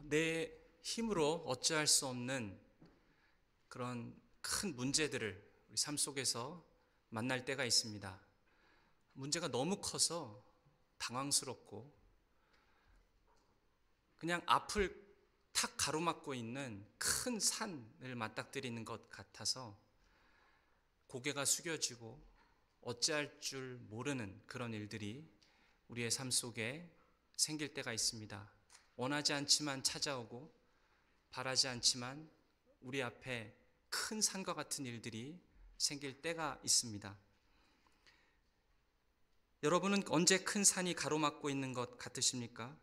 내 힘으로 어찌할 수 없는 그런 큰 문제들을 우리 삶 속에서 만날 때가 있습니다. 문제가 너무 커서 당황스럽고 그냥 앞을 탁 가로막고 있는 큰 산을 맞닥뜨리는 것 같아서 고개가 숙여지고 어찌할 줄 모르는 그런 일들이 우리의 삶 속에 생길 때가 있습니다. 원하지 않지만 찾아오고 바라지 않지만 우리 앞에 큰 산과 같은 일들이 생길 때가 있습니다. 여러분은 언제 큰 산이 가로막고 있는 것 같으십니까?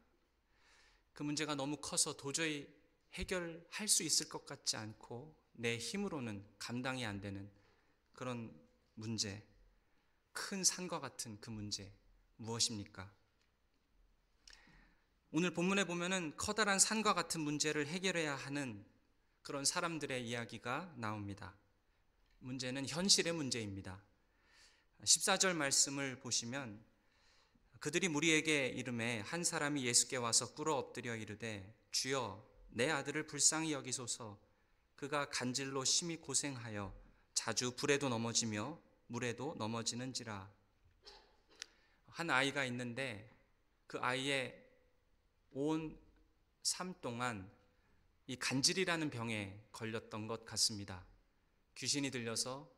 그 문제가 너무 커서 도저히 해결할 수 있을 것 같지 않고 내 힘으로는 감당이 안 되는 그런 문제, 큰 산과 같은 그 문제 무엇입니까? 오늘 본문에 보면은 커다란 산과 같은 문제를 해결해야 하는 그런 사람들의 이야기가 나옵니다. 문제는 현실의 문제입니다. 14절 말씀을 보시면 그들이 무리에게 이르매 한 사람이 예수께 와서 꿇어 엎드려 이르되 주여 내 아들을 불쌍히 여기소서 그가 간질로 심히 고생하여 자주 불에도 넘어지며 물에도 넘어지는지라. 한 아이가 있는데 그 아이의 온 삶 동안 이 간질이라는 병에 걸렸던 것 같습니다. 귀신이 들려서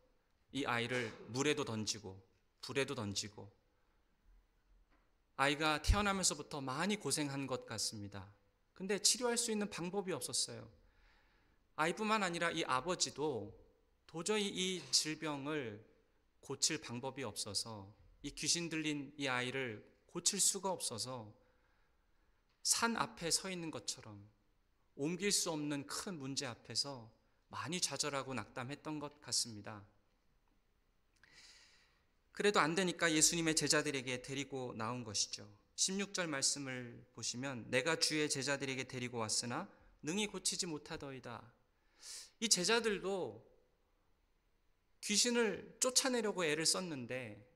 이 아이를 물에도 던지고 불에도 던지고 아이가 태어나면서부터 많이 고생한 것 같습니다. 근데 치료할 수 있는 방법이 없었어요. 아이뿐만 아니라 이 아버지도 도저히 이 질병을 고칠 방법이 없어서 이 귀신 들린 이 아이를 고칠 수가 없어서 산 앞에 서 있는 것처럼 옮길 수 없는 큰 문제 앞에서 많이 좌절하고 낙담했던 것 같습니다. 그래도 안 되니까 예수님의 제자들에게 데리고 나온 것이죠. 16절 말씀을 보시면 내가 주의 제자들에게 데리고 왔으나 능히 고치지 못하더이다. 이 제자들도 귀신을 쫓아내려고 애를 썼는데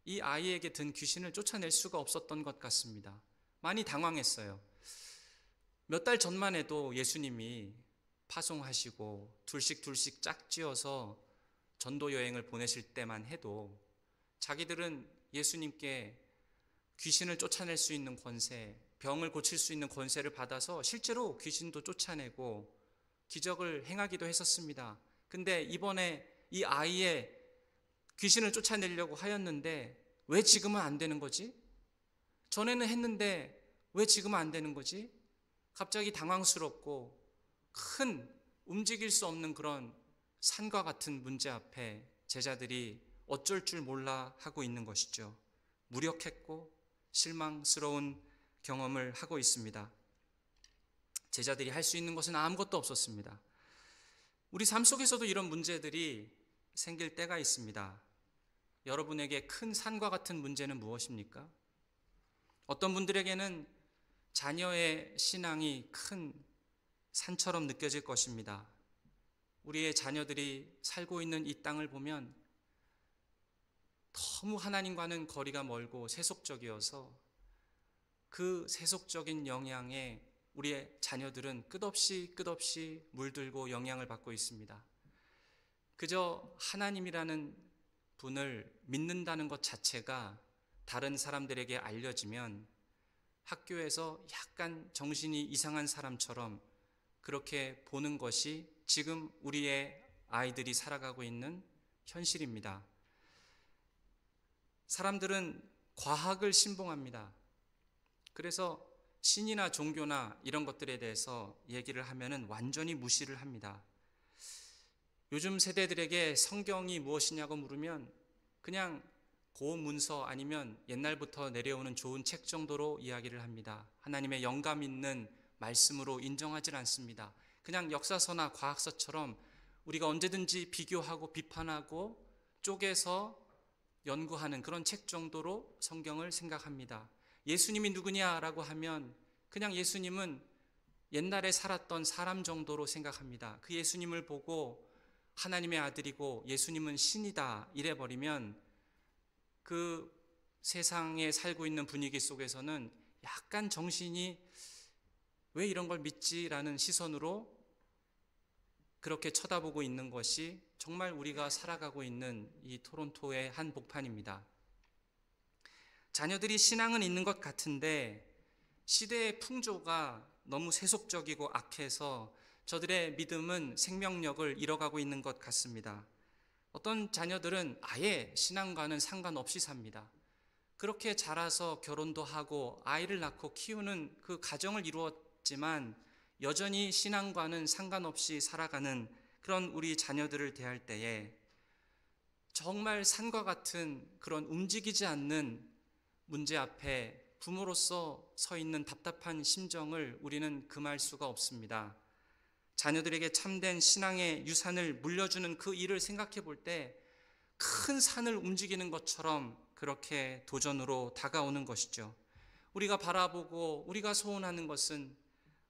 이 아이에게 든 귀신을 쫓아낼 수가 없었던 것 같습니다. 많이 당황했어요. 몇 달 전만 해도 예수님이 파송하시고 둘씩 짝지어서 전도 여행을 보내실 때만 해도 자기들은 예수님께 귀신을 쫓아낼 수 있는 권세, 병을 고칠 수 있는 권세를 받아서 실제로 귀신도 쫓아내고 기적을 행하기도 했었습니다. 근데 이번에 이 아이의 귀신을 쫓아내려고 하였는데 왜 지금은 안 되는 거지? 전에는 했는데 왜 지금은 안 되는 거지? 갑자기 당황스럽고 큰 움직일 수 없는 그런 산과 같은 문제 앞에 제자들이 어쩔 줄 몰라 하고 있는 것이죠. 무력했고 실망스러운 경험을 하고 있습니다. 제자들이 할 수 있는 것은 아무것도 없었습니다. 우리 삶 속에서도 이런 문제들이 생길 때가 있습니다. 여러분에게 큰 산과 같은 문제는 무엇입니까? 어떤 분들에게는 자녀의 신앙이 큰 산처럼 느껴질 것입니다. 우리의 자녀들이 살고 있는 이 땅을 보면 너무 하나님과는 거리가 멀고 세속적이어서 그 세속적인 영향에 우리의 자녀들은 끝없이 물들고 영향을 받고 있습니다. 그저 하나님이라는 분을 믿는다는 것 자체가 다른 사람들에게 알려지면 학교에서 약간 정신이 이상한 사람처럼 그렇게 보는 것이 지금 우리의 아이들이 살아가고 있는 현실입니다. 사람들은 과학을 신봉합니다. 그래서 신이나 종교나 이런 것들에 대해서 얘기를 하면은 완전히 무시를 합니다. 요즘 세대들에게 성경이 무엇이냐고 물으면 그냥 고운 문서 아니면 옛날부터 내려오는 좋은 책 정도로 이야기를 합니다. 하나님의 영감 있는 말씀으로 인정하지 않습니다. 그냥 역사서나 과학서처럼 우리가 언제든지 비교하고 비판하고 쪼개서 연구하는 그런 책 정도로 성경을 생각합니다. 예수님이 누구냐라고 하면 그냥 예수님은 옛날에 살았던 사람 정도로 생각합니다. 그 예수님을 보고 하나님의 아들이고 예수님은 신이다 이래버리면 그 세상에 살고 있는 분위기 속에서는 약간 정신이 왜 이런 걸 믿지라는 시선으로 그렇게 쳐다보고 있는 것이 정말 우리가 살아가고 있는 이 토론토의 한 복판입니다. 자녀들이 신앙은 있는 것 같은데 시대의 풍조가 너무 세속적이고 악해서 저들의 믿음은 생명력을 잃어가고 있는 것 같습니다. 어떤 자녀들은 아예 신앙과는 상관없이 삽니다. 그렇게 자라서 결혼도 하고 아이를 낳고 키우는 그 가정을 이루었지만 여전히 신앙과는 상관없이 살아가는 그런 우리 자녀들을 대할 때에 정말 산과 같은 그런 움직이지 않는 문제 앞에 부모로서 서 있는 답답한 심정을 우리는 금할 수가 없습니다. 자녀들에게 참된 신앙의 유산을 물려주는 그 일을 생각해 볼 때 큰 산을 움직이는 것처럼 그렇게 도전으로 다가오는 것이죠. 우리가 바라보고 우리가 소원하는 것은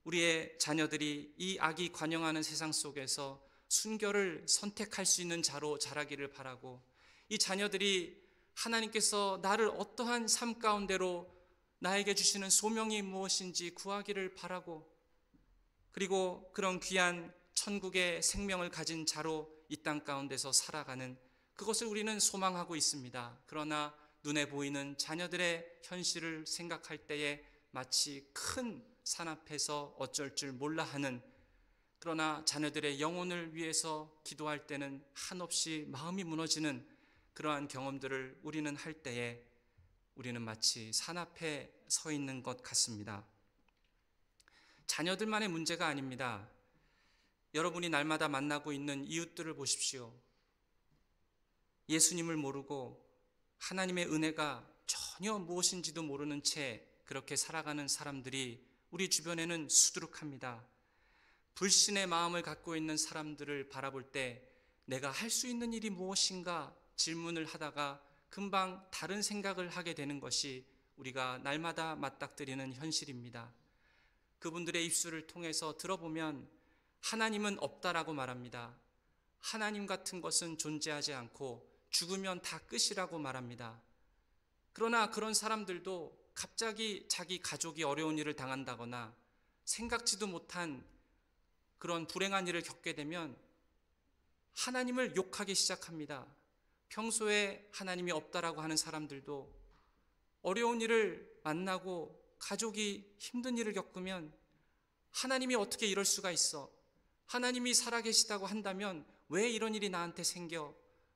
우리의 자녀들이 이 악이 관영하는 세상 속에서 순결을 선택할 수 있는 자로 자라기를 바라고, 이 자녀들이 하나님께서 나를 어떠한 삶 가운데로 나에게 주시는 소명이 무엇인지 구하기를 바라고, 그리고 그런 귀한 천국의 생명을 가진 자로 이 땅 가운데서 살아가는 그것을 우리는 소망하고 있습니다. 그러나 눈에 보이는 자녀들의 현실을 생각할 때에 마치 큰 산 앞에서 어쩔 줄 몰라 하는, 그러나 자녀들의 영혼을 위해서 기도할 때는 한없이 마음이 무너지는 그러한 경험들을 우리는 할 때에 우리는 마치 산 앞에 서 있는 것 같습니다. 자녀들만의 문제가 아닙니다. 여러분이 날마다 만나고 있는 이웃들을 보십시오. 예수님을 모르고 하나님의 은혜가 전혀 무엇인지도 모르는 채 그렇게 살아가는 사람들이 우리 주변에는 수두룩합니다. 불신의 마음을 갖고 있는 사람들을 바라볼 때 내가 할 수 있는 일이 무엇인가 질문을 하다가 금방 다른 생각을 하게 되는 것이 우리가 날마다 맞닥뜨리는 현실입니다. 그분들의 입술을 통해서 들어보면 하나님은 없다라고 말합니다. 하나님 같은 것은 존재하지 않고 죽으면 다 끝이라고 말합니다. 그러나 그런 사람들도 갑자기 자기 가족이 어려운 일을 당한다거나 생각지도 못한 그런 불행한 일을 겪게 되면 하나님을 욕하기 시작합니다. 평소에 하나님이 없다라고 하는 사람들도 어려운 일을 만나고 가족이 힘든 일을 겪으면 하나님이 어떻게 이럴 수가 있어? 하나님이 살아계시다고 한다면 왜 이런 일이 나한테 생겨?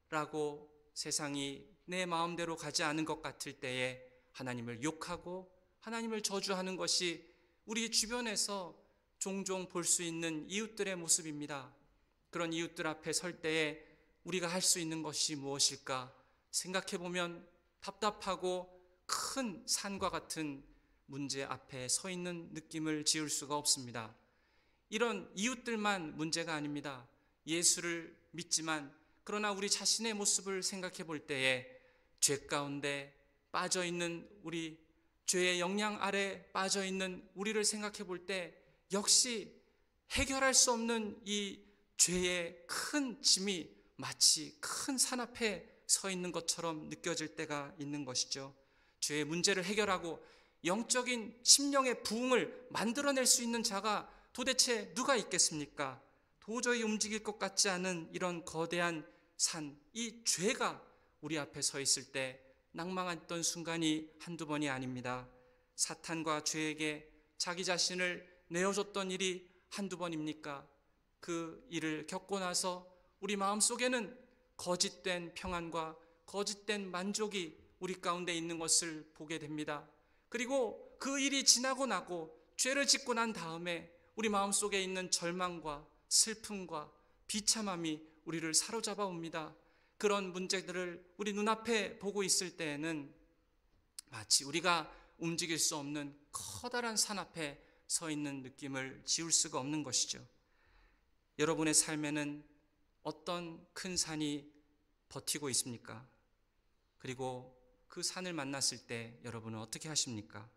라고 세상이 내 마음대로 가지 않은 것 같을 때에 하나님을 욕하고 하나님을 저주하는 것이 우리 주변에서 종종 볼 수 있는 이웃들의 모습입니다. 그런 이웃들 앞에 설 때에 우리가 할 수 있는 것이 무엇일까 생각해 보면 답답하고 큰 산과 같은 문제 앞에 서 있는 느낌을 지울 수가 없습니다. 이런 이웃들만 문제가 아닙니다. 예수를 믿지만 그러나 우리 자신의 모습을 생각해 볼 때에 죄 가운데 빠져 있는 우리, 죄의 영향 아래 빠져 있는 우리를 생각해 볼 때 역시 해결할 수 없는 이 죄의 큰 짐이 마치 큰 산 앞에 서 있는 것처럼 느껴질 때가 있는 것이죠. 죄의 문제를 해결하고 영적인 심령의 부흥을 만들어낼 수 있는 자가 도대체 누가 있겠습니까? 도저히 움직일 것 같지 않은 이런 거대한 산, 이 죄가 우리 앞에 서 있을 때 낭망했던 순간이 한두 번이 아닙니다. 사탄과 죄에게 자기 자신을 내어줬던 일이 한두 번입니까? 그 일을 겪고 나서 우리 마음속에는 거짓된 평안과 거짓된 만족이 우리 가운데 있는 것을 보게 됩니다. 그리고 그 일이 지나고 나고 죄를 짓고 난 다음에 우리 마음속에 있는 절망과 슬픔과 비참함이 우리를 사로잡아 옵니다. 그런 문제들을 우리 눈앞에 보고 있을 때에는 마치 우리가 움직일 수 없는 커다란 산 앞에 서 있는 느낌을 지울 수가 없는 것이죠. 여러분의 삶에는 어떤 큰 산이 버티고 있습니까? 그리고 그 산을 만났을 때 여러분은 어떻게 하십니까?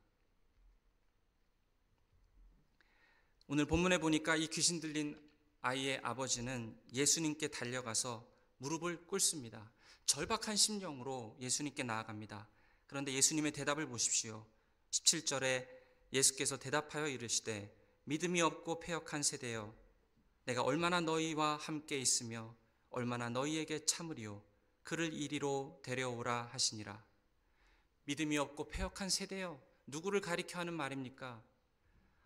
오늘 본문에 보니까 이 귀신 들린 아이의 아버지는 예수님께 달려가서 무릎을 꿇습니다. 절박한 심령으로 예수님께 나아갑니다. 그런데 예수님의 대답을 보십시오. 17절에 예수께서 대답하여 이르시되 믿음이 없고 패역한 세대여, 내가 얼마나 너희와 함께 있으며 얼마나 너희에게 참으리요, 그를 이리로 데려오라 하시니라. 믿음이 없고 패역한 세대여, 누구를 가리켜 하는 말입니까?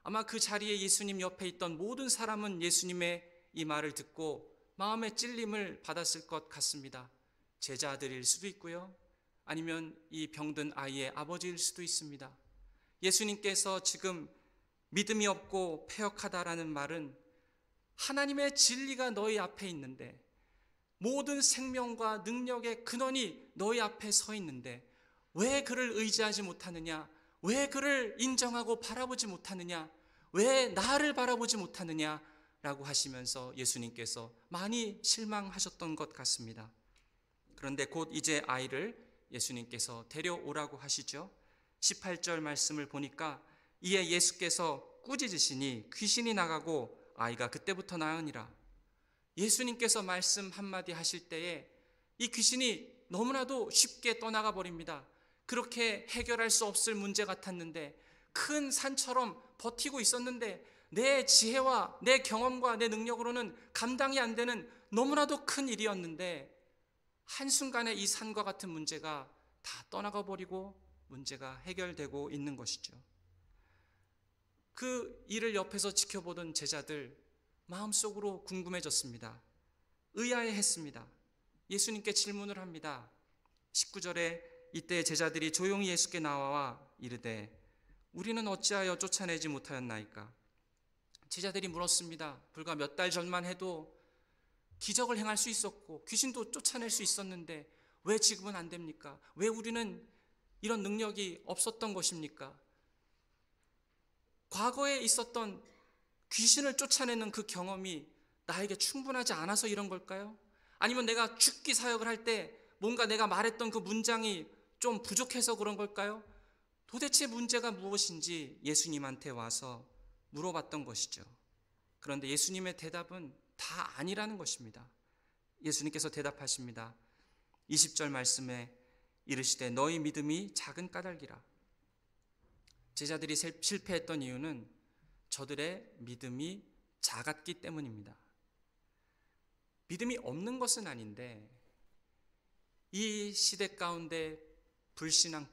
아마 그 자리에 예수님 옆에 있던 모든 사람은 예수님의 이 말을 듣고 마음의 찔림을 받았을 것 같습니다. 제자들일 수도 있고요, 아니면 이 병든 아이의 아버지일 수도 있습니다. 예수님께서 지금 믿음이 없고 패역하다라는 말은 하나님의 진리가 너희 앞에 있는데, 모든 생명과 능력의 근원이 너희 앞에 서 있는데 왜 그를 의지하지 못하느냐, 왜 그를 인정하고 바라보지 못하느냐, 왜 나를 바라보지 못하느냐 라고 하시면서 예수님께서 많이 실망하셨던 것 같습니다. 그런데 곧 이제 아이를 예수님께서 데려오라고 하시죠. 18절 말씀을 보니까 이에 예수께서 꾸짖으시니 귀신이 나가고 아이가 그때부터 나으니라. 예수님께서 말씀 한마디 하실 때에 이 귀신이 너무나도 쉽게 떠나가 버립니다. 그렇게 해결할 수 없을 문제 같았는데, 큰 산처럼 버티고 있었는데 내 지혜와 내 경험과 내 능력으로는 감당이 안 되는 너무나도 큰 일이었는데, 한순간에 이 산과 같은 문제가 다 떠나가 버리고 문제가 해결되고 있는 것이죠. 그 일을 옆에서 지켜보던 제자들 마음속으로 궁금해졌습니다. 의아해했습니다. 예수님께 질문을 합니다. 19절에 이때 제자들이 조용히 예수께 나와 이르되 우리는 어찌하여 쫓아내지 못하였나이까? 제자들이 물었습니다. 불과 몇 달 전만 해도 기적을 행할 수 있었고 귀신도 쫓아낼 수 있었는데 왜 지금은 안 됩니까? 왜 우리는 이런 능력이 없었던 것입니까? 과거에 있었던 귀신을 쫓아내는 그 경험이 나에게 충분하지 않아서 이런 걸까요? 아니면 내가 죽기 사역을 할 때 뭔가 내가 말했던 그 문장이 좀 부족해서 그런 걸까요? 도대체 문제가 무엇인지 예수님한테 와서 물어봤던 것이죠. 그런데 예수님의 대답은 다 아니라는 것입니다. 예수님께서 대답하십니다. 20절 말씀에 이르시되 너희 믿음이 작은 까닭이라. 제자들이 실패했던 이유는 저들의 믿음이 작았기 때문입니다. 믿음이 없는 것은 아닌데 이 시대 가운데 불신앙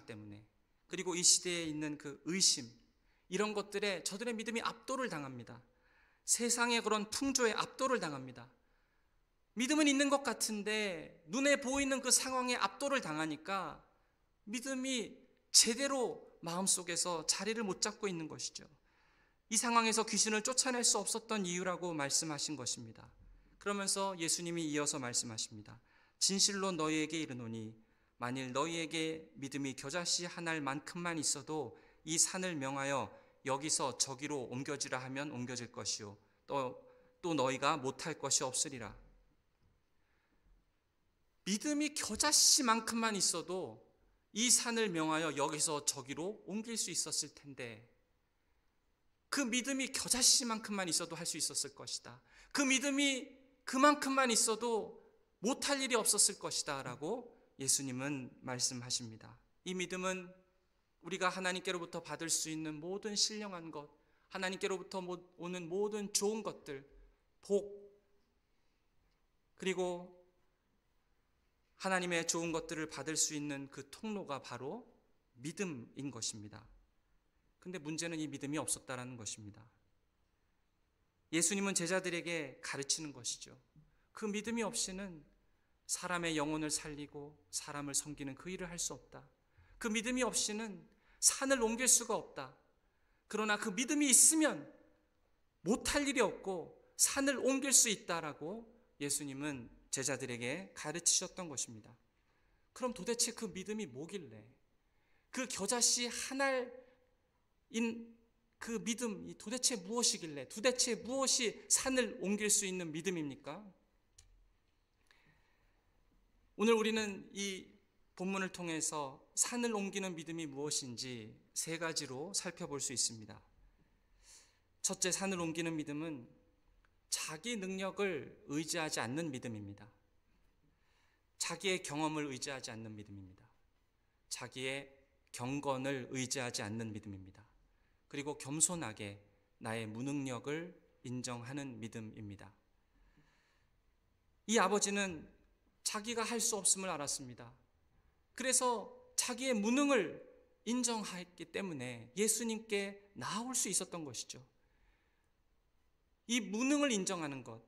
때문에, 그리고 이 시대에 있는 그 의심, 이런 것들에 저들의 믿음이 압도를 당합니다. 세상의 그런 풍조에 압도를 당합니다. 믿음은 있는 것 같은데 눈에 보이는 그 상황에 압도를 당하니까 믿음이 제대로 마음속에서 자리를 못 잡고 있는 것이죠. 이 상황에서 귀신을 쫓아낼 수 없었던 이유라고 말씀하신 것입니다. 그러면서 예수님이 이어서 말씀하십니다. 진실로 너희에게 이르노니 만일 너희에게 믿음이 겨자씨 한 알만큼만 있어도 이 산을 명하여 여기서 저기로 옮겨지라 하면 옮겨질 것이요 또 너희가 못할 것이 없으리라. 믿음이 겨자씨만큼만 있어도 이 산을 명하여 여기서 저기로 옮길 수 있었을 텐데, 그 믿음이 겨자씨만큼만 있어도 할 수 있었을 것이다. 그 믿음이 그만큼만 있어도 못할 일이 없었을 것이다 라고 예수님은 말씀하십니다. 이 믿음은 우리가 하나님께로부터 받을 수 있는 모든 신령한 것, 하나님께로부터 오는 모든 좋은 것들, 복, 그리고 하나님의 좋은 것들을 받을 수 있는 그 통로가 바로 믿음인 것입니다. 근데 문제는 이 믿음이 없었다라는 것입니다. 예수님은 제자들에게 가르치는 것이죠. 그 믿음이 없이는 사람의 영혼을 살리고 사람을 섬기는 그 일을 할 수 없다. 그 믿음이 없이는 산을 옮길 수가 없다. 그러나 그 믿음이 있으면 못할 일이 없고 산을 옮길 수 있다라고 예수님은 제자들에게 가르치셨던 것입니다. 그럼 도대체 그 믿음이 뭐길래, 그 겨자씨 한 알인 그 믿음이 도대체 무엇이길래, 도대체 무엇이 산을 옮길 수 있는 믿음입니까? 오늘 우리는 이 본문을 통해서 산을 옮기는 믿음이 무엇인지 세 가지로 살펴볼 수 있습니다. 첫째, 산을 옮기는 믿음은 자기 능력을 의지하지 않는 믿음입니다. 자기의 경험을 의지하지 않는 믿음입니다. 자기의 경건을 의지하지 않는 믿음입니다. 그리고 겸손하게 나의 무능력을 인정하는 믿음입니다. 이 아버지는 자기가 할 수 없음을 알았습니다. 그래서 자기의 무능을 인정했기 때문에 예수님께 나아올 수 있었던 것이죠. 이 무능을 인정하는 것,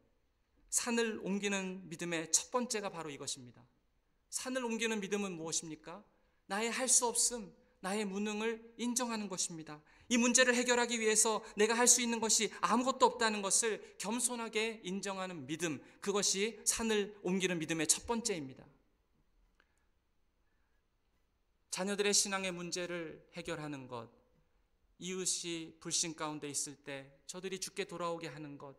산을 옮기는 믿음의 첫 번째가 바로 이것입니다. 산을 옮기는 믿음은 무엇입니까? 나의 할 수 없음, 나의 무능을 인정하는 것입니다. 이 문제를 해결하기 위해서 내가 할 수 있는 것이 아무것도 없다는 것을 겸손하게 인정하는 믿음, 그것이 산을 옮기는 믿음의 첫 번째입니다. 자녀들의 신앙의 문제를 해결하는 것, 이웃이 불신 가운데 있을 때 저들이 주께 돌아오게 하는 것,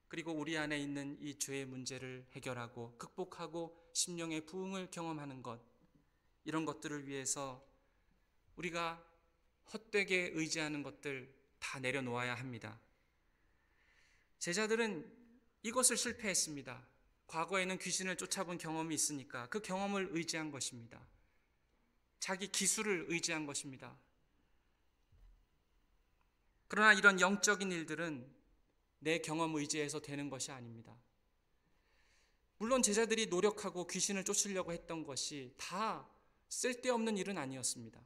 그리고 우리 안에 있는 이 죄의 문제를 해결하고 극복하고 심령의 부흥을 경험하는 것, 이런 것들을 위해서 우리가 헛되게 의지하는 것들 다 내려놓아야 합니다. 제자들은 이것을 실패했습니다. 과거에는 귀신을 쫓아본 경험이 있으니까 그 경험을 의지한 것입니다. 자기 기술을 의지한 것입니다. 그러나 이런 영적인 일들은 내 경험 의지에서 되는 것이 아닙니다. 물론 제자들이 노력하고 귀신을 쫓으려고 했던 것이 다 쓸데없는 일은 아니었습니다.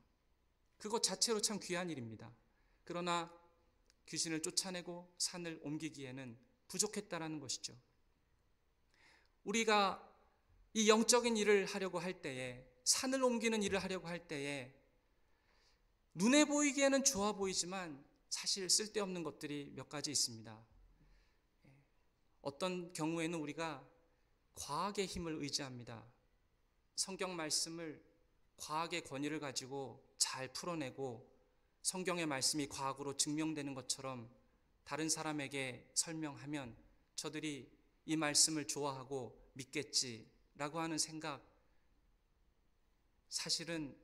그것 자체로 참 귀한 일입니다. 그러나 귀신을 쫓아내고 산을 옮기기에는 부족했다라는 것이죠. 우리가 이 영적인 일을 하려고 할 때에, 산을 옮기는 일을 하려고 할 때에 눈에 보이기에는 좋아 보이지만 사실 쓸데없는 것들이 몇 가지 있습니다. 어떤 경우에는 우리가 과학의 힘을 의지합니다. 성경 말씀을 과학의 권위를 가지고 잘 풀어내고 성경의 말씀이 과학으로 증명되는 것처럼 다른 사람에게 설명하면 저들이 이 말씀을 좋아하고 믿겠지라고 하는 생각, 사실은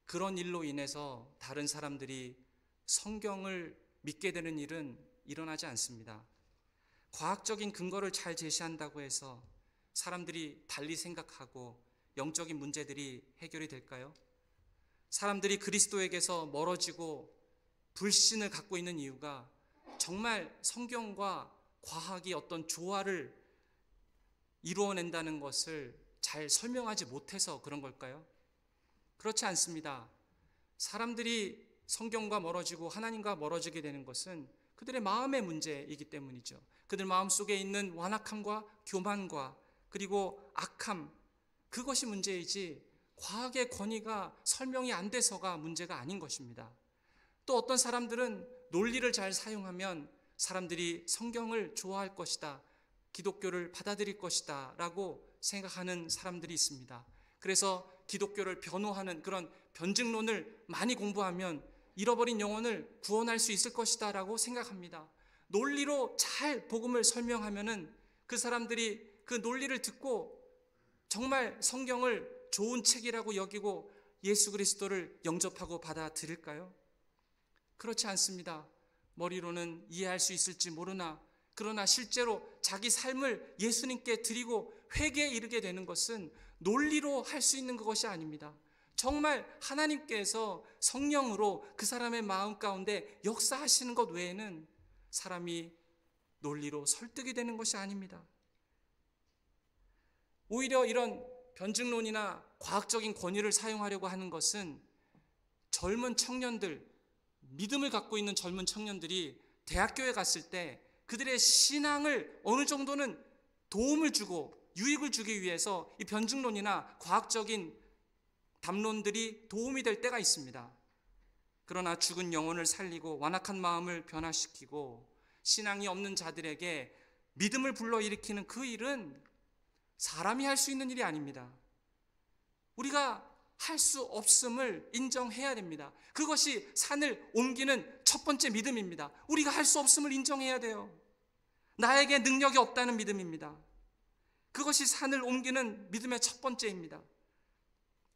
그런 일로 인해서 다른 사람들이 성경을 믿게 되는 일은 일어나지 않습니다. 과학적인 근거를 잘 제시한다고 해서 사람들이 달리 생각하고 영적인 문제들이 해결이 될까요? 사람들이 그리스도에게서 멀어지고 불신을 갖고 있는 이유가 정말 성경과 과학이 어떤 조화를 이루어낸다는 것을 잘 설명하지 못해서 그런 걸까요? 그렇지 않습니다. 사람들이 성경과 멀어지고 하나님과 멀어지게 되는 것은 그들의 마음의 문제이기 때문이죠. 그들 마음속에 있는 완악함과 교만과 그리고 악함, 그것이 문제이지 과학의 권위가 설명이 안 돼서가 문제가 아닌 것입니다. 또 어떤 사람들은 논리를 잘 사용하면 사람들이 성경을 좋아할 것이다, 기독교를 받아들일 것이다 라고 생각하는 사람들이 있습니다. 그래서 기독교를 변호하는 그런 변증론을 많이 공부하면 잃어버린 영혼을 구원할 수 있을 것이다 라고 생각합니다. 논리로 잘 복음을 설명하면은 그 사람들이 그 논리를 듣고 정말 성경을 좋은 책이라고 여기고 예수 그리스도를 영접하고 받아들일까요? 그렇지 않습니다. 머리로는 이해할 수 있을지 모르나 그러나 실제로 자기 삶을 예수님께 드리고 회개에 이르게 되는 것은 논리로 할 수 있는 것이 아닙니다. 정말 하나님께서 성령으로 그 사람의 마음 가운데 역사하시는 것 외에는 사람이 논리로 설득이 되는 것이 아닙니다. 오히려 이런 변증론이나 과학적인 권위를 사용하려고 하는 것은 젊은 청년들, 믿음을 갖고 있는 젊은 청년들이 대학교에 갔을 때 그들의 신앙을 어느 정도는 도움을 주고 유익을 주기 위해서 이 변증론이나 과학적인 담론들이 도움이 될 때가 있습니다. 그러나 죽은 영혼을 살리고 완악한 마음을 변화시키고 신앙이 없는 자들에게 믿음을 불러일으키는 그 일은 사람이 할 수 있는 일이 아닙니다. 우리가 할 수 없음을 인정해야 됩니다. 그것이 산을 옮기는 첫 번째 믿음입니다. 우리가 할 수 없음을 인정해야 돼요. 나에게 능력이 없다는 믿음입니다. 그것이 산을 옮기는 믿음의 첫 번째입니다.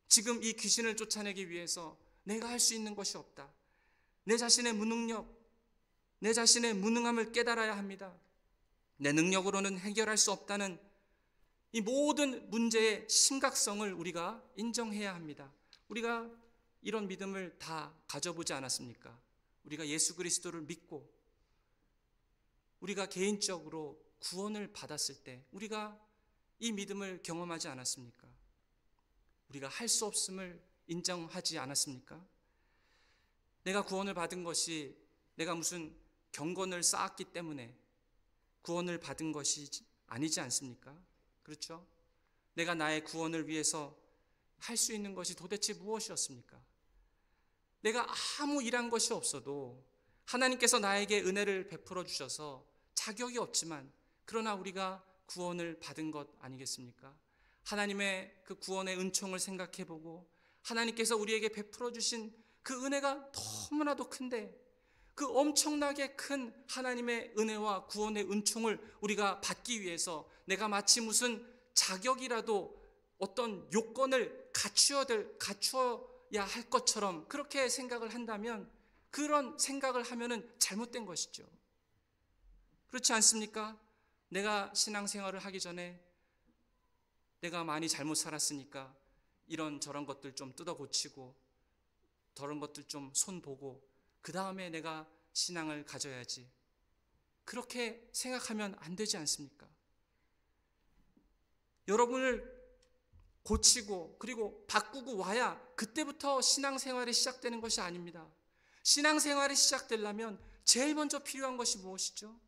지금 이 귀신을 쫓아내기 위해서 내가 할 수 있는 것이 없다. 내 자신의 무능력, 내 자신의 무능함을 깨달아야 합니다. 내 능력으로는 해결할 수 없다는 이 모든 문제의 심각성을 우리가 인정해야 합니다. 우리가 이런 믿음을 다 가져보지 않았습니까? 우리가 예수 그리스도를 믿고 우리가 개인적으로 구원을 받았을 때 우리가 이 믿음을 경험하지 않았습니까? 우리가 할 수 없음을 인정하지 않았습니까? 내가 구원을 받은 것이 내가 무슨 경건을 쌓았기 때문에 구원을 받은 것이 아니지 않습니까? 그렇죠? 내가 나의 구원을 위해서 할 수 있는 것이 도대체 무엇이었습니까? 내가 아무 일한 것이 없어도 하나님께서 나에게 은혜를 베풀어 주셔서 자격이 없지만 그러나 우리가 구원을 받은 것 아니겠습니까? 하나님의 그 구원의 은총을 생각해 보고 하나님께서 우리에게 베풀어 주신 그 은혜가 너무나도 큰데 그 엄청나게 큰 하나님의 은혜와 구원의 은총을 우리가 받기 위해서 내가 마치 무슨 자격이라도 어떤 요건을 갖추어야 할 것처럼 그렇게 생각을 한다면 그런 생각을 하면은 잘못된 것이죠. 그렇지 않습니까? 내가 신앙생활을 하기 전에 내가 많이 잘못 살았으니까 이런 저런 것들 좀 뜯어 고치고 저런 것들 좀 손보고 그 다음에 내가 신앙을 가져야지. 그렇게 생각하면 안 되지 않습니까? 여러분을 고치고 그리고 바꾸고 와야 그때부터 신앙생활이 시작되는 것이 아닙니다. 신앙생활이 시작되려면 제일 먼저 필요한 것이 무엇이죠?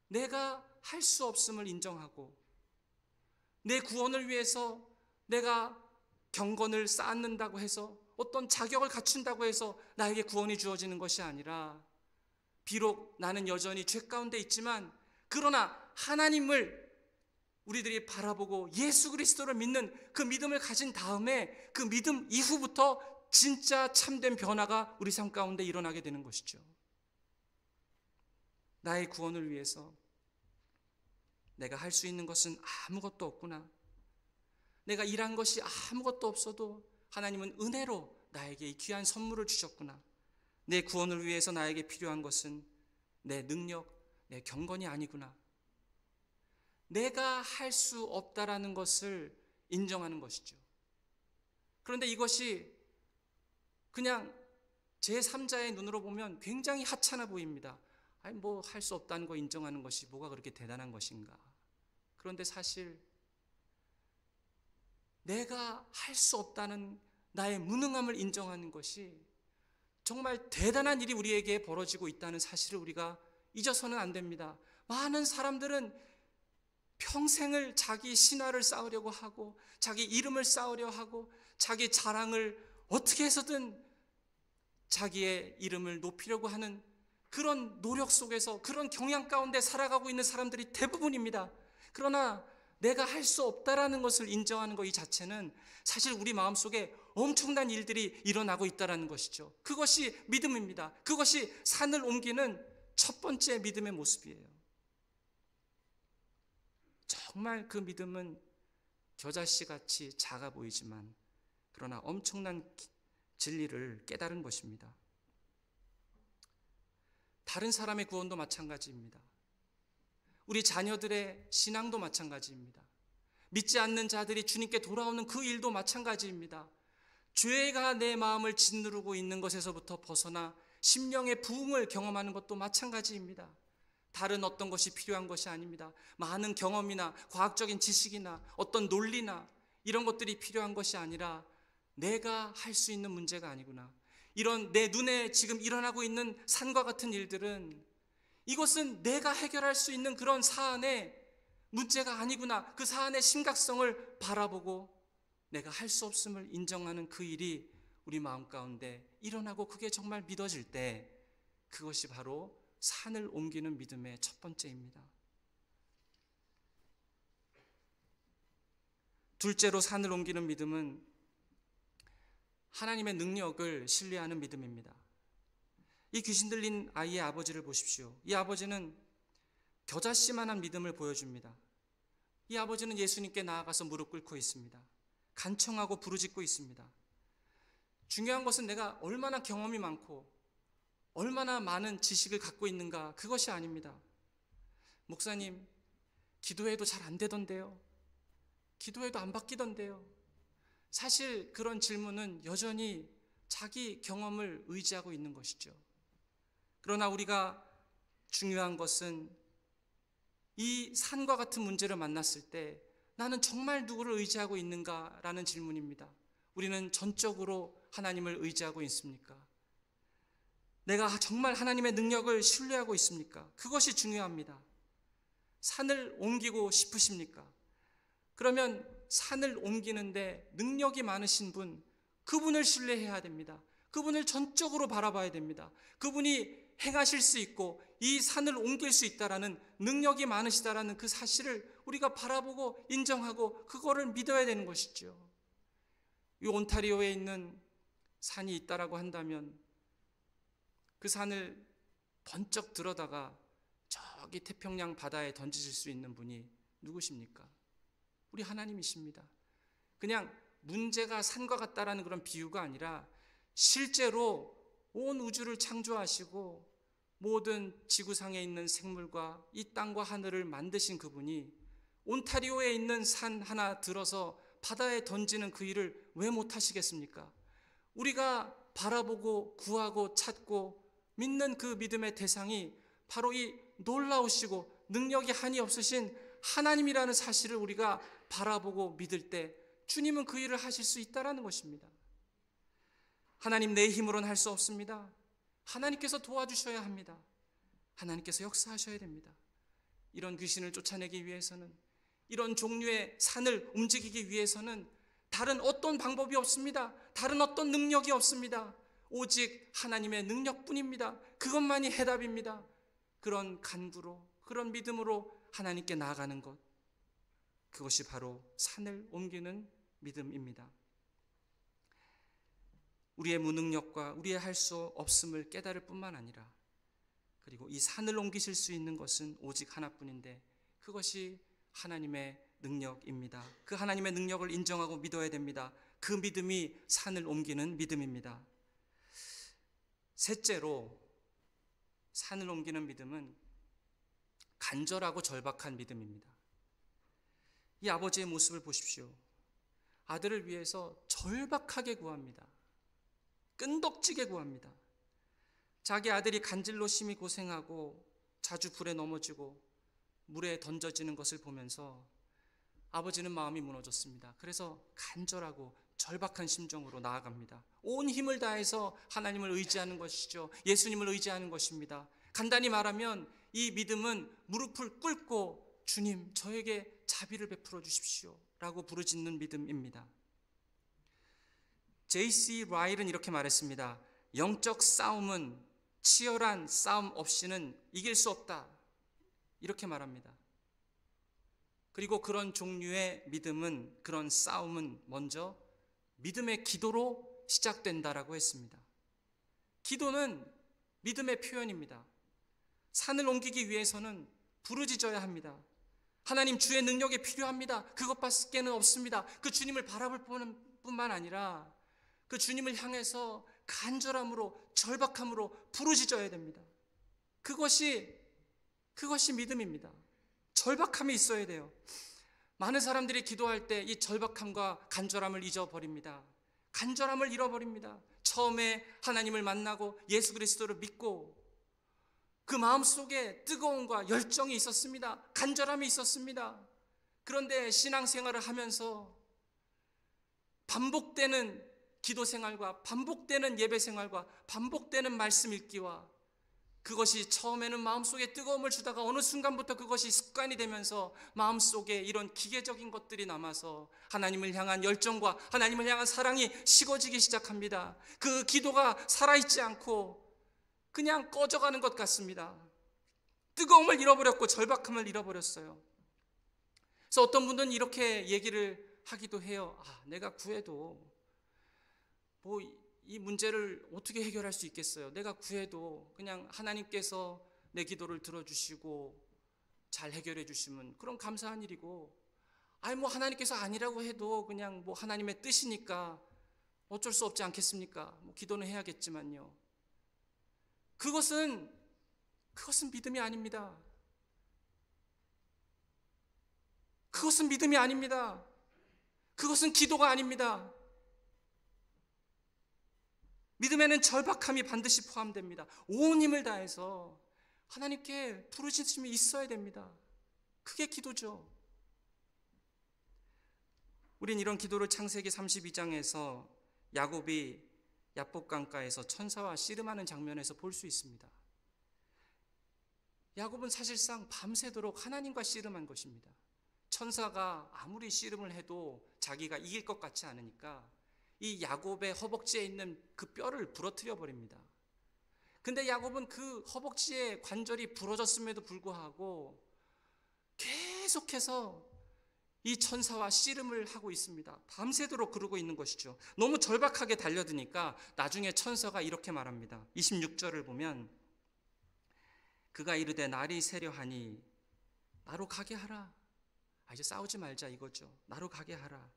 내가 할 수 없음을 인정하고 내 구원을 위해서 내가 경건을 쌓는다고 해서 어떤 자격을 갖춘다고 해서 나에게 구원이 주어지는 것이 아니라 비록 나는 여전히 죄 가운데 있지만 그러나 하나님을 우리들이 바라보고 예수 그리스도를 믿는 그 믿음을 가진 다음에 그 믿음 이후부터 진짜 참된 변화가 우리 삶 가운데 일어나게 되는 것이죠. 나의 구원을 위해서 내가 할 수 있는 것은 아무것도 없구나. 내가 일한 것이 아무것도 없어도 하나님은 은혜로 나에게 이 귀한 선물을 주셨구나. 내 구원을 위해서 나에게 필요한 것은 내 능력, 내 경건이 아니구나. 내가 할 수 없다라는 것을 인정하는 것이죠. 그런데 이것이 그냥 제3자의 눈으로 보면 굉장히 하찮아 보입니다. 아니 뭐 할 수 없다는 거 인정하는 것이 뭐가 그렇게 대단한 것인가. 그런데 사실 내가 할 수 없다는 나의 무능함을 인정하는 것이 정말 대단한 일이 우리에게 벌어지고 있다는 사실을 우리가 잊어서는 안 됩니다. 많은 사람들은 평생을 자기 신화를 쌓으려고 하고 자기 이름을 쌓으려 하고 자기 자랑을 어떻게 해서든 자기의 이름을 높이려고 하는 그런 노력 속에서 그런 경향 가운데 살아가고 있는 사람들이 대부분입니다. 그러나 내가 할 수 없다라는 것을 인정하는 것 이 자체는 사실 우리 마음속에 엄청난 일들이 일어나고 있다는 것이죠. 그것이 믿음입니다. 그것이 산을 옮기는 첫 번째 믿음의 모습이에요. 정말 그 믿음은 겨자씨같이 작아 보이지만 그러나 엄청난 진리를 깨달은 것입니다. 다른 사람의 구원도 마찬가지입니다. 우리 자녀들의 신앙도 마찬가지입니다. 믿지 않는 자들이 주님께 돌아오는 그 일도 마찬가지입니다. 죄가 내 마음을 짓누르고 있는 것에서부터 벗어나 심령의 부흥을 경험하는 것도 마찬가지입니다. 다른 어떤 것이 필요한 것이 아닙니다. 많은 경험이나 과학적인 지식이나 어떤 논리나 이런 것들이 필요한 것이 아니라 내가 할 수 있는 문제가 아니구나. 이런 내 눈에 지금 일어나고 있는 산과 같은 일들은 이것은 내가 해결할 수 있는 그런 사안의 문제가 아니구나. 그 사안의 심각성을 바라보고 내가 할 수 없음을 인정하는 그 일이 우리 마음 가운데 일어나고 그게 정말 믿어질 때 그것이 바로 산을 옮기는 믿음의 첫 번째입니다. 둘째로 산을 옮기는 믿음은 하나님의 능력을 신뢰하는 믿음입니다. 이 귀신 들린 아이의 아버지를 보십시오. 이 아버지는 겨자씨만한 믿음을 보여줍니다. 이 아버지는 예수님께 나아가서 무릎 꿇고 있습니다. 간청하고 부르짖고 있습니다. 중요한 것은 내가 얼마나 경험이 많고 얼마나 많은 지식을 갖고 있는가, 그것이 아닙니다. 목사님, 기도해도 잘 안 되던데요. 기도해도 안 바뀌던데요. 사실 그런 질문은 여전히 자기 경험을 의지하고 있는 것이죠. 그러나 우리가 중요한 것은 이 산과 같은 문제를 만났을 때 나는 정말 누구를 의지하고 있는가라는 질문입니다. 우리는 전적으로 하나님을 의지하고 있습니까? 내가 정말 하나님의 능력을 신뢰하고 있습니까? 그것이 중요합니다. 산을 옮기고 싶으십니까? 그러면 산을 옮기는데 능력이 많으신 분, 그분을 신뢰해야 됩니다. 그분을 전적으로 바라봐야 됩니다. 그분이 행하실 수 있고 이 산을 옮길 수 있다라는 능력이 많으시다라는 그 사실을 우리가 바라보고 인정하고 그거를 믿어야 되는 것이죠. 이 온타리오에 있는 산이 있다라고 한다면 그 산을 번쩍 들어다가 저기 태평양 바다에 던지실 수 있는 분이 누구십니까? 우리 하나님이십니다. 그냥 문제가 산과 같다라는 그런 비유가 아니라 실제로 온 우주를 창조하시고 모든 지구상에 있는 생물과 이 땅과 하늘을 만드신 그분이 온타리오에 있는 산 하나 들어서 바다에 던지는 그 일을 왜 못하시겠습니까? 우리가 바라보고 구하고 찾고 믿는 그 믿음의 대상이 바로 이 놀라우시고 능력이 한이 없으신 하나님이라는 사실을 우리가 바라보고 믿을 때 주님은 그 일을 하실 수 있다는 것입니다. 하나님 내 힘으로는 할 수 없습니다. 하나님께서 도와주셔야 합니다. 하나님께서 역사하셔야 됩니다. 이런 귀신을 쫓아내기 위해서는, 이런 종류의 산을 움직이기 위해서는 다른 어떤 방법이 없습니다. 다른 어떤 능력이 없습니다. 오직 하나님의 능력뿐입니다. 그것만이 해답입니다. 그런 간구로, 그런 믿음으로 하나님께 나아가는 것, 그것이 바로 산을 옮기는 믿음입니다. 우리의 무능력과 우리의 할 수 없음을 깨달을 뿐만 아니라, 그리고 이 산을 옮기실 수 있는 것은 오직 하나뿐인데 그것이 하나님의 능력입니다. 그 하나님의 능력을 인정하고 믿어야 됩니다. 그 믿음이 산을 옮기는 믿음입니다. 셋째로, 산을 옮기는 믿음은 간절하고 절박한 믿음입니다. 이 아버지의 모습을 보십시오. 아들을 위해서 절박하게 구합니다. 끈덕지게 구합니다. 자기 아들이 간질로 심히 고생하고 자주 불에 넘어지고 물에 던져지는 것을 보면서 아버지는 마음이 무너졌습니다. 그래서 간절하고 절박한 심정으로 나아갑니다. 온 힘을 다해서 하나님을 의지하는 것이죠. 예수님을 의지하는 것입니다. 간단히 말하면 이 믿음은 무릎을 꿇고 주님, 저에게 자비를 베풀어 주십시오 라고 부르짖는 믿음입니다. J.C. 라일은 이렇게 말했습니다. 영적 싸움은 치열한 싸움 없이는 이길 수 없다, 이렇게 말합니다. 그리고 그런 종류의 믿음은, 그런 싸움은 먼저 믿음의 기도로 시작된다라고 했습니다. 기도는 믿음의 표현입니다. 산을 옮기기 위해서는 부르짖어야 합니다. 하나님, 주의 능력이 필요합니다. 그것밖에는 없습니다. 그 주님을 바라볼 뿐만 아니라 그 주님을 향해서 간절함으로, 절박함으로 부르짖어야 됩니다. 그것이 믿음입니다. 절박함이 있어야 돼요. 많은 사람들이 기도할 때 이 절박함과 간절함을 잊어버립니다. 간절함을 잃어버립니다. 처음에 하나님을 만나고 예수 그리스도를 믿고 그 마음속에 뜨거움과 열정이 있었습니다. 간절함이 있었습니다. 그런데 신앙생활을 하면서 반복되는 기도 생활과 반복되는 예배 생활과 반복되는 말씀 읽기와 그것이 처음에는 마음속에 뜨거움을 주다가 어느 순간부터 그것이 습관이 되면서 마음속에 이런 기계적인 것들이 남아서 하나님을 향한 열정과 하나님을 향한 사랑이 식어지기 시작합니다. 그 기도가 살아있지 않고 그냥 꺼져가는 것 같습니다. 뜨거움을 잃어버렸고 절박함을 잃어버렸어요. 그래서 어떤 분들은 이렇게 얘기를 하기도 해요. 내가 구해도 이 문제를 어떻게 해결할 수 있겠어요? 내가 구해도 그냥 하나님께서 내 기도를 들어주시고 잘 해결해 주시면 그럼 감사한 일이고, 하나님께서 아니라고 해도 그냥 하나님의 뜻이니까 어쩔 수 없지 않겠습니까? 기도는 해야겠지만요. 그것은 믿음이 아닙니다. 그것은 믿음이 아닙니다. 그것은 기도가 아닙니다. 믿음에는 절박함이 반드시 포함됩니다. 온 힘을 다해서 하나님께 부르짖음이 있어야 됩니다. 그게 기도죠. 우린 이런 기도를 창세기 32장에서 야곱이 야복강가에서 천사와 씨름하는 장면에서 볼 수 있습니다. 야곱은 사실상 밤새도록 하나님과 씨름한 것입니다. 천사가 아무리 씨름을 해도 자기가 이길 것 같지 않으니까 이 야곱의 허벅지에 있는 그 뼈를 부러뜨려 버립니다. 근데 야곱은 그 허벅지의 관절이 부러졌음에도 불구하고 계속해서 이 천사와 씨름을 하고 있습니다. 밤새도록 그러고 있는 것이죠. 너무 절박하게 달려드니까 나중에 천사가 이렇게 말합니다. 26절을 보면 그가 이르되 날이 새려하니 나로 가게 하라. 이제 싸우지 말자 이거죠. 나로 가게 하라.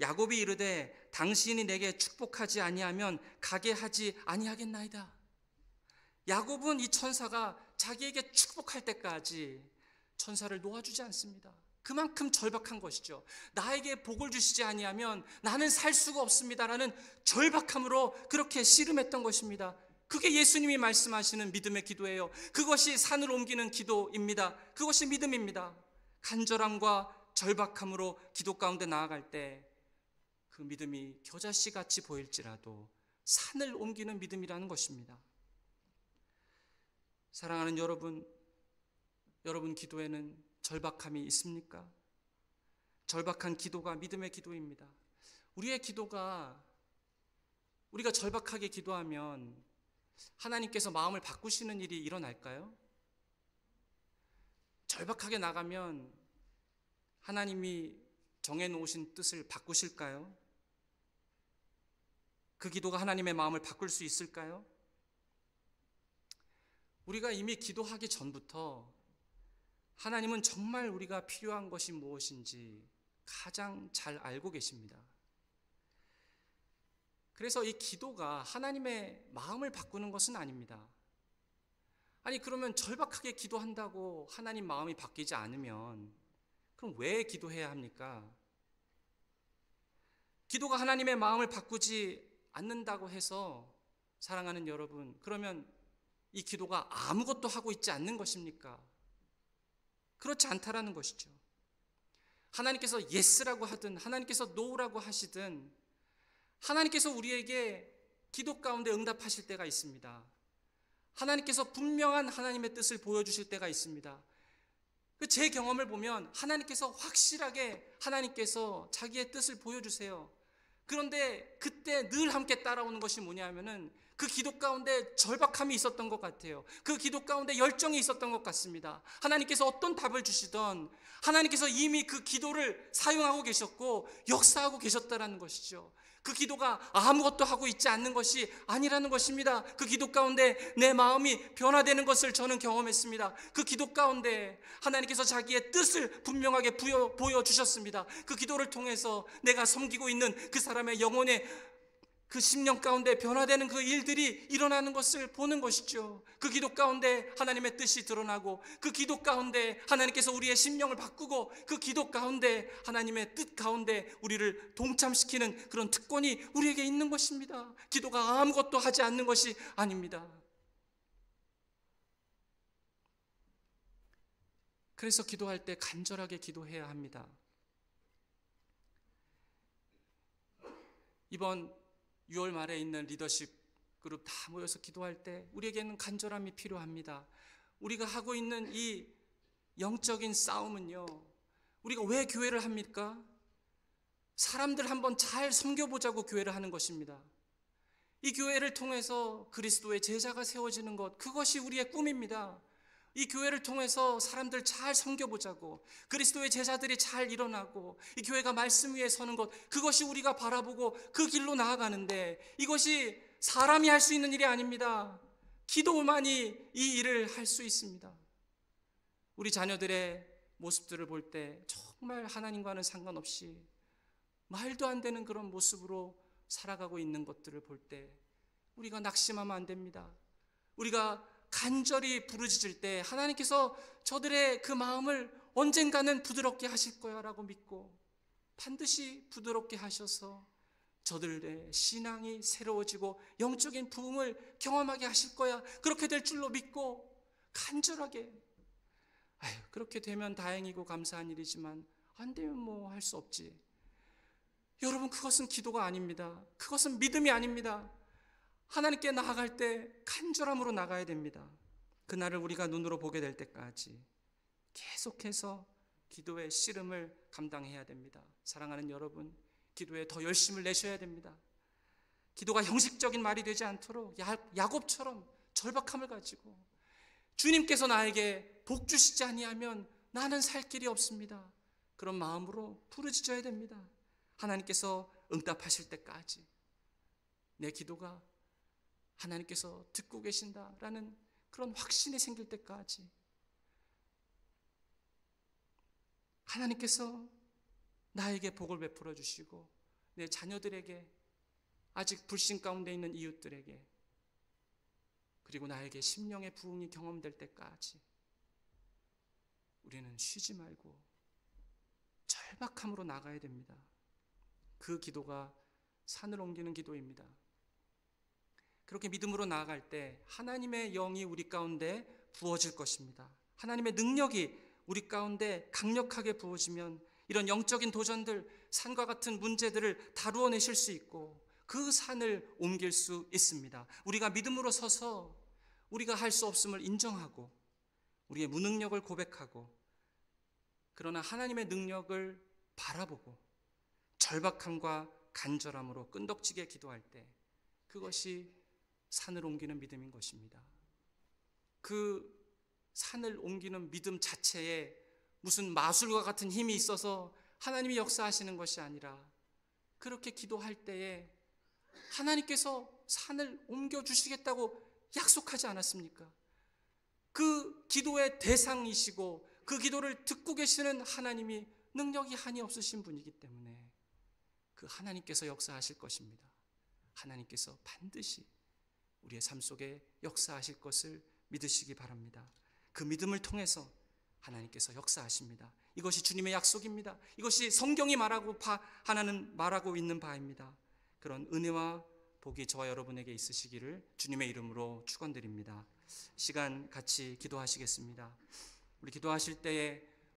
야곱이 이르되 당신이 내게 축복하지 아니하면 가게 하지 아니하겠나이다. 야곱은 이 천사가 자기에게 축복할 때까지 천사를 놓아주지 않습니다. 그만큼 절박한 것이죠. 나에게 복을 주시지 아니하면 나는 살 수가 없습니다라는 절박함으로 그렇게 씨름했던 것입니다. 그게 예수님이 말씀하시는 믿음의 기도예요. 그것이 산을 옮기는 기도입니다. 그것이 믿음입니다. 간절함과 절박함으로 기도 가운데 나아갈 때 그 믿음이 겨자씨같이 보일지라도 산을 옮기는 믿음이라는 것입니다. 사랑하는 여러분, 여러분 기도에는 절박함이 있습니까? 절박한 기도가 믿음의 기도입니다. 우리의 기도가, 우리가 절박하게 기도하면 하나님께서 마음을 바꾸시는 일이 일어날까요? 절박하게 나가면 하나님이 정해놓으신 뜻을 바꾸실까요? 그 기도가 하나님의 마음을 바꿀 수 있을까요? 우리가 이미 기도하기 전부터 하나님은 정말 우리가 필요한 것이 무엇인지 가장 잘 알고 계십니다. 그래서 이 기도가 하나님의 마음을 바꾸는 것은 아닙니다. 아니 그러면 절박하게 기도한다고 하나님 마음이 바뀌지 않으면 그럼 왜 기도해야 합니까? 기도가 하나님의 마음을 바꾸지 않는다고 해서 사랑하는 여러분, 그러면 이 기도가 아무것도 하고 있지 않는 것입니까? 그렇지 않다라는 것이죠. 하나님께서 yes라고 하든 하나님께서 no라고 하시든 하나님께서 우리에게 기도 가운데 응답하실 때가 있습니다. 하나님께서 분명한 하나님의 뜻을 보여주실 때가 있습니다. 제 경험을 보면 하나님께서 확실하게 하나님께서 자기의 뜻을 보여주세요. 그런데 그때 늘 함께 따라오는 것이 뭐냐면은 그 기도 가운데 절박함이 있었던 것 같아요. 그 기도 가운데 열정이 있었던 것 같습니다. 하나님께서 어떤 답을 주시던 하나님께서 이미 그 기도를 사용하고 계셨고 역사하고 계셨다라는 것이죠. 그 기도가 아무것도 하고 있지 않는 것이 아니라는 것입니다. 그 기도 가운데 내 마음이 변화되는 것을 저는 경험했습니다. 그 기도 가운데 하나님께서 자기의 뜻을 분명하게 보여주셨습니다. 그 기도를 통해서 내가 섬기고 있는 그 사람의 영혼의 그 심령 가운데 변화되는 그 일들이 일어나는 것을 보는 것이죠. 그 기도 가운데 하나님의 뜻이 드러나고 그 기도 가운데 하나님께서 우리의 심령을 바꾸고 그 기도 가운데 하나님의 뜻 가운데 우리를 동참시키는 그런 특권이 우리에게 있는 것입니다. 기도가 아무것도 하지 않는 것이 아닙니다. 그래서 기도할 때 간절하게 기도해야 합니다. 이번 6월 말에 있는 리더십 그룹 다 모여서 기도할 때 우리에게는 간절함이 필요합니다. 우리가 하고 있는 이 영적인 싸움은요, 우리가 왜 교회를 합니까? 사람들 한번 잘 섬겨보자고 교회를 하는 것입니다. 이 교회를 통해서 그리스도의 제자가 세워지는 것, 그것이 우리의 꿈입니다. 이 교회를 통해서 사람들 잘 섬겨보자고, 그리스도의 제자들이 잘 일어나고 이 교회가 말씀 위에 서는 것, 그것이 우리가 바라보고 그 길로 나아가는데, 이것이 사람이 할 수 있는 일이 아닙니다. 기도만이 이 일을 할 수 있습니다. 우리 자녀들의 모습들을 볼 때 정말 하나님과는 상관없이 말도 안 되는 그런 모습으로 살아가고 있는 것들을 볼 때 우리가 낙심하면 안 됩니다. 우리가 간절히 부르짖을 때 하나님께서 저들의 그 마음을 언젠가는 부드럽게 하실 거야 라고 믿고 반드시 부드럽게 하셔서 저들의 신앙이 새로워지고 영적인 부흥을 경험하게 하실 거야. 그렇게 될 줄로 믿고 간절하게, 그렇게 되면 다행이고 감사한 일이지만 안 되면 뭐 할 수 없지. 여러분, 그것은 기도가 아닙니다. 그것은 믿음이 아닙니다. 하나님께 나아갈 때 간절함으로 나가야 됩니다. 그날을 우리가 눈으로 보게 될 때까지 계속해서 기도의 씨름을 감당해야 됩니다. 사랑하는 여러분, 기도에 더 열심을 내셔야 됩니다. 기도가 형식적인 말이 되지 않도록 야곱처럼 절박함을 가지고, 주님께서 나에게 복 주시지 아니하면 나는 살 길이 없습니다, 그런 마음으로 부르짖어야 됩니다. 하나님께서 응답하실 때까지, 내 기도가 하나님께서 듣고 계신다라는 그런 확신이 생길 때까지, 하나님께서 나에게 복을 베풀어 주시고 내 자녀들에게, 아직 불신 가운데 있는 이웃들에게, 그리고 나에게 심령의 부흥이 경험될 때까지 우리는 쉬지 말고 절박함으로 나가야 됩니다. 그 기도가 산을 옮기는 기도입니다. 그렇게 믿음으로 나아갈 때 하나님의 영이 우리 가운데 부어질 것입니다. 하나님의 능력이 우리 가운데 강력하게 부어지면 이런 영적인 도전들, 산과 같은 문제들을 다루어내실 수 있고 그 산을 옮길 수 있습니다. 우리가 믿음으로 서서 우리가 할 수 없음을 인정하고 우리의 무능력을 고백하고, 그러나 하나님의 능력을 바라보고 절박함과 간절함으로 끈덕지게 기도할 때, 그것이 산을 옮기는 믿음인 것입니다. 그 산을 옮기는 믿음 자체에 무슨 마술과 같은 힘이 있어서 하나님이 역사하시는 것이 아니라, 그렇게 기도할 때에 하나님께서 산을 옮겨주시겠다고 약속하지 않았습니까? 그 기도의 대상이시고 그 기도를 듣고 계시는 하나님이 능력이 한이 없으신 분이기 때문에 그 하나님께서 역사하실 것입니다. 하나님께서 반드시 우리의 삶 속에 역사하실 것을 믿으시기 바랍니다. 그 믿음을 통해서 하나님께서 역사하십니다. 이것이 주님의 약속입니다. 이것이 성경이 하나는 말하고 있는 바입니다. 그런 은혜와 복이 저와 여러분에게 있으시기를 주님의 이름으로 축원드립니다. 시간 같이 기도하시겠습니다. 우리 기도하실 때에